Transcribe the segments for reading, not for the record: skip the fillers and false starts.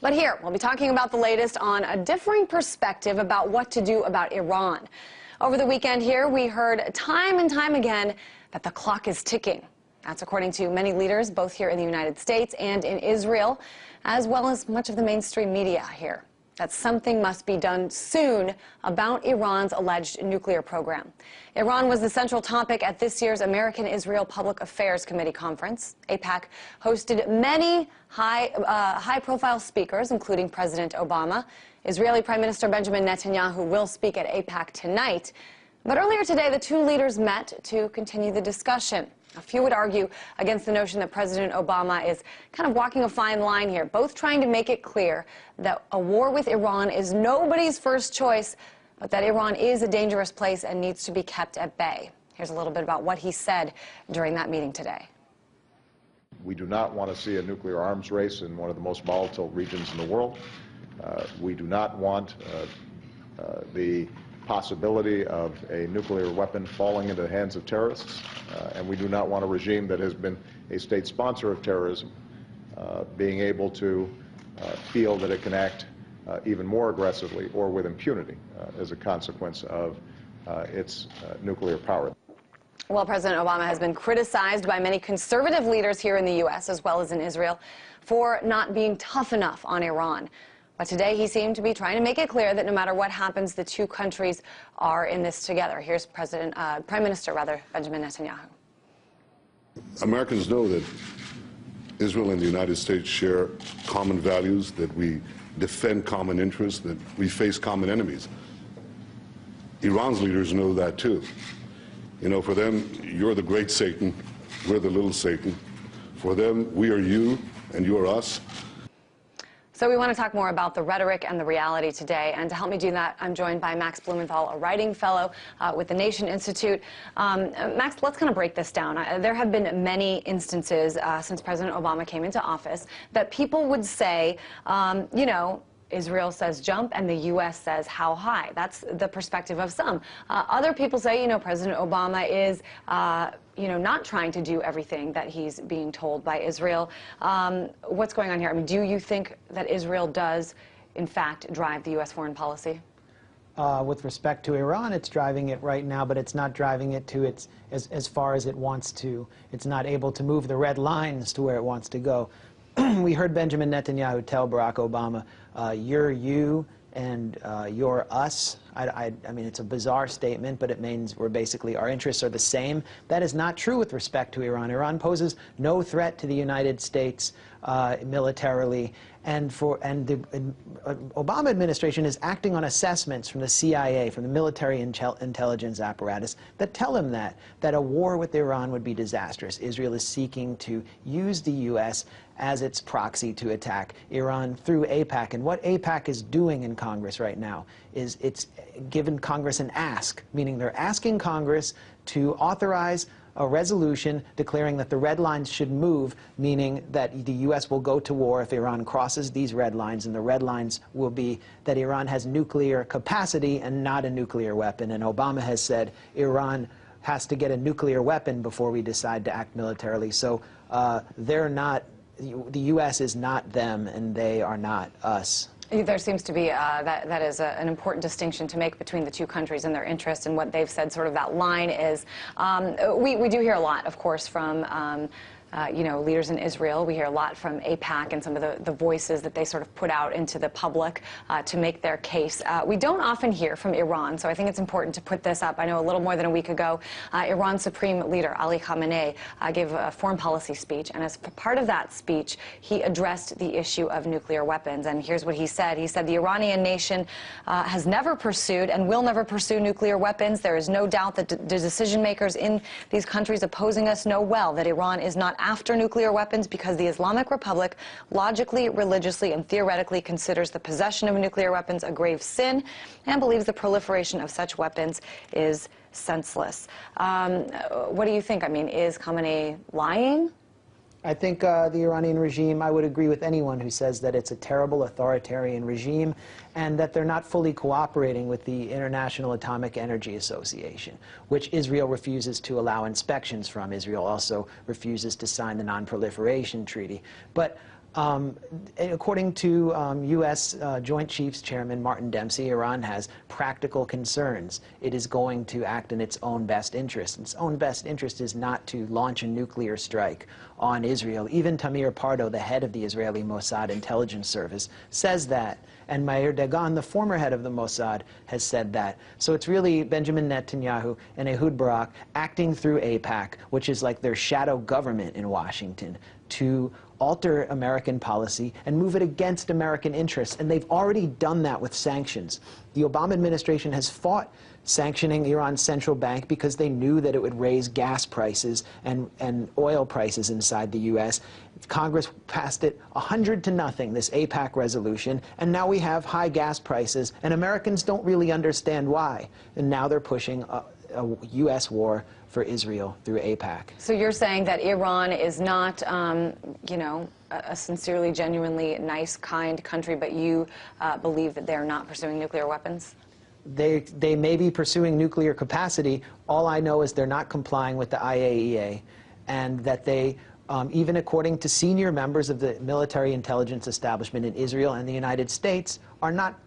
But here, we'll be talking about the latest on a differing perspective about what to do about Iran. Over the weekend here, we heard time and time again that the clock is ticking. That's according to many leaders, both here in the United States and in Israel, as well as much of the mainstream media here, that something must be done soon about Iran's alleged nuclear program. Iran was the central topic at this year's American-Israel Public Affairs Committee conference. AIPAC hosted many high-profile speakers, including President Obama. Israeli Prime Minister Benjamin Netanyahu will speak at AIPAC tonight. But earlier today, the two leaders met to continue the discussion. A few would argue against the notion that President Obama is kind of walking a fine line here, both trying to make it clear that a war with Iran is nobody's first choice, but that Iran is a dangerous place and needs to be kept at bay. Here's a little bit about what he said during that meeting today. We do not want to see a nuclear arms race in one of the most volatile regions in the world. We do not want the possibility of a nuclear weapon falling into the hands of terrorists, and we do not want a regime that has been a state sponsor of terrorism being able to feel that it can act even more aggressively or with impunity as a consequence of its nuclear power. Well, President Obama has been criticized by many conservative leaders here in the U.S. as well as in Israel for not being tough enough on Iran. But today he seemed to be trying to make it clear that no matter what happens, the two countries are in this together. Here's Prime Minister Benjamin Netanyahu. Americans know that Israel and the United States share common values, that we defend common interests, that we face common enemies. Iran's leaders know that too. You know, for them, you're the great Satan, we're the little Satan. For them, we are you and you are us. So we want to talk more about the rhetoric and the reality today. And to help me do that, I'm joined by Max Blumenthal, a writing fellow with the Nation Institute. Max, let's kind of break this down. There have been many instances since President Obama came into office that people would say, you know, Israel says jump and the U.S. says how high. That's the perspective of some. Other people say, you know, President Obama is, you know, not trying to do everything that he's being told by Israel. What's going on here? I mean, do you think that Israel does, in fact, drive the U.S. foreign policy? With respect to Iran, it's driving it right now, but it's not driving it to as far as it wants to. It's not able to move the red lines to where it wants to go. We heard Benjamin Netanyahu tell Barack Obama, you're you and you're us. I mean, it's a bizarre statement, but it means we're basically, our interests are the same. That is not true with respect to Iran. Iran poses no threat to the United States militarily, and the Obama administration is acting on assessments from the CIA, from the military intelligence apparatus, that tell him that a war with Iran would be disastrous. Israel is seeking to use the U.S. as its proxy to attack Iran through AIPAC. And what AIPAC is doing in Congress right now is it's given Congress an ask, meaning they're asking Congress to authorize a resolution declaring that the red lines should move, meaning that the U.S. will go to war if Iran crosses these red lines, and the red lines will be that Iran has nuclear capacity and not a nuclear weapon. And Obama has said Iran has to get a nuclear weapon before we decide to act militarily. So they're not, the U.S. is not them, and they are not us. There seems to be, that is an important distinction to make between the two countries and their interests, and what they've said sort of that line is. We do hear a lot, of course, from you know, leaders in Israel. We hear a lot from AIPAC and some of the voices that they sort of put out into the public to make their case. We don't often hear from Iran, so I think it's important to put this up. I know a little more than a week ago, Iran's supreme leader, Ali Khamenei, gave a foreign policy speech, and as part of that speech, he addressed the issue of nuclear weapons. And here's what he said. He said, the Iranian nation has never pursued and will never pursue nuclear weapons. There is no doubt that the decision makers in these countries opposing us know well that Iran is not after nuclear weapons because the Islamic Republic logically, religiously, and theoretically considers the possession of nuclear weapons a grave sin and believes the proliferation of such weapons is senseless. What do you think? I mean, is Khamenei lying? I think the Iranian regime, I would agree with anyone who says that it's a terrible authoritarian regime and that they're not fully cooperating with the International Atomic Energy Association, which Israel refuses to allow inspections from. Israel also refuses to sign the Non-Proliferation Treaty. But According to U.S. Joint Chiefs Chairman Martin Dempsey, Iran has practical concerns. It is going to act in its own best interest. Its own best interest is not to launch a nuclear strike on Israel. Even Tamir Pardo, the head of the Israeli Mossad intelligence service, says that. And Meir Dagan, the former head of the Mossad, has said that. So it's really Benjamin Netanyahu and Ehud Barak acting through AIPAC, which is like their shadow government in Washington, to alter American policy and move it against American interests. And they've already done that with sanctions. The Obama administration has fought sanctioning Iran's central bank because they knew that it would raise gas prices and oil prices inside the U.S. Congress passed it 100-0, this AIPAC resolution, and now we have high gas prices, and Americans don't really understand why. And now they're pushing a U.S. war for Israel through AIPAC. So you're saying that Iran is not, you know, a sincerely, genuinely nice, kind country, but you believe that they're not pursuing nuclear weapons? They may be pursuing nuclear capacity. All I know is they're not complying with the IAEA, and that they, even according to senior members of the military intelligence establishment in Israel and the United States, are not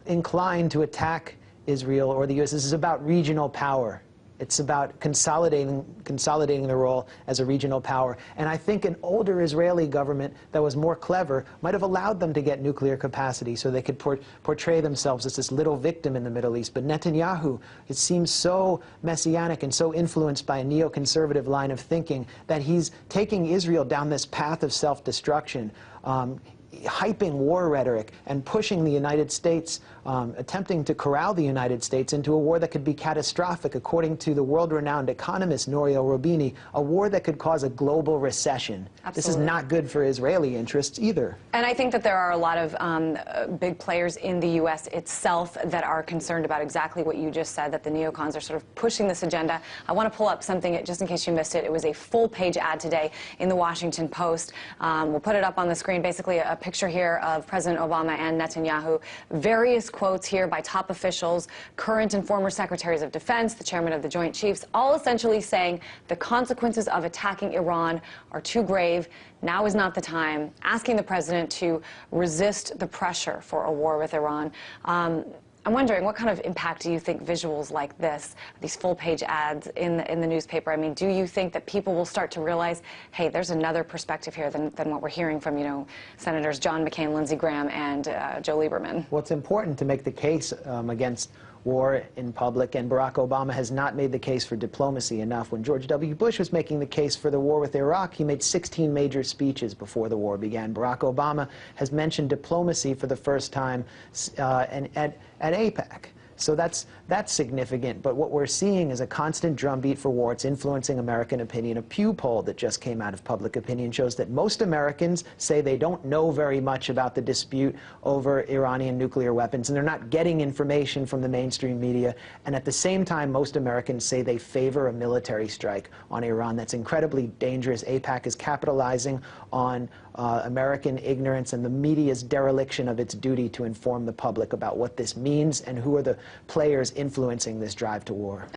inclined to attack Israel or the U.S. This is about regional power. It's about consolidating the role as a regional power. And I think an older Israeli government that was more clever might have allowed them to get nuclear capacity so they could portray themselves as this little victim in the Middle East. But Netanyahu, it seems so messianic and so influenced by a neoconservative line of thinking that he's taking Israel down this path of self-destruction, hyping war rhetoric and pushing the United States, attempting to corral the United States into a war that could be catastrophic, according to the world-renowned economist Nouriel Roubini, a war that could cause a global recession. Absolutely. This is not good for Israeli interests either. And I think that there are a lot of big players in the U.S. itself that are concerned about exactly what you just said, that the neocons are sort of pushing this agenda. I want to pull up something, just in case you missed it. It was a full-page ad today in the Washington Post. We'll put it up on the screen. Basically, a picture here of President Obama and Netanyahu. Various quotes here by top officials, current and former secretaries of defense, the chairman of the Joint Chiefs, all essentially saying the consequences of attacking Iran are too grave. Now is not the time. Asking the president to resist the pressure for a war with Iran. I'm wondering, what kind of impact do you think visuals like this, these full-page ads in the newspaper, I mean, do you think that people will start to realize, hey, there's another perspective here than what we're hearing from, you know, Senators John McCain, Lindsey Graham, and Joe Lieberman? Well, it's important to make the case against war in public, and Barack Obama has not made the case for diplomacy enough. When George W. Bush was making the case for the war with Iraq, he made 16 major speeches before the war began. Barack Obama has mentioned diplomacy for the first time at AIPAC. So that's significant. But what we're seeing is a constant drumbeat for war. It's influencing American opinion. A Pew poll that just came out of Public Opinion shows that most Americans say they don't know very much about the dispute over Iranian nuclear weapons, and they're not getting information from the mainstream media. And at the same time, most Americans say they favor a military strike on Iran. That's incredibly dangerous. AIPAC is capitalizing on American ignorance and the media's dereliction of its duty to inform the public about what this means and who are the players influencing this drive to war.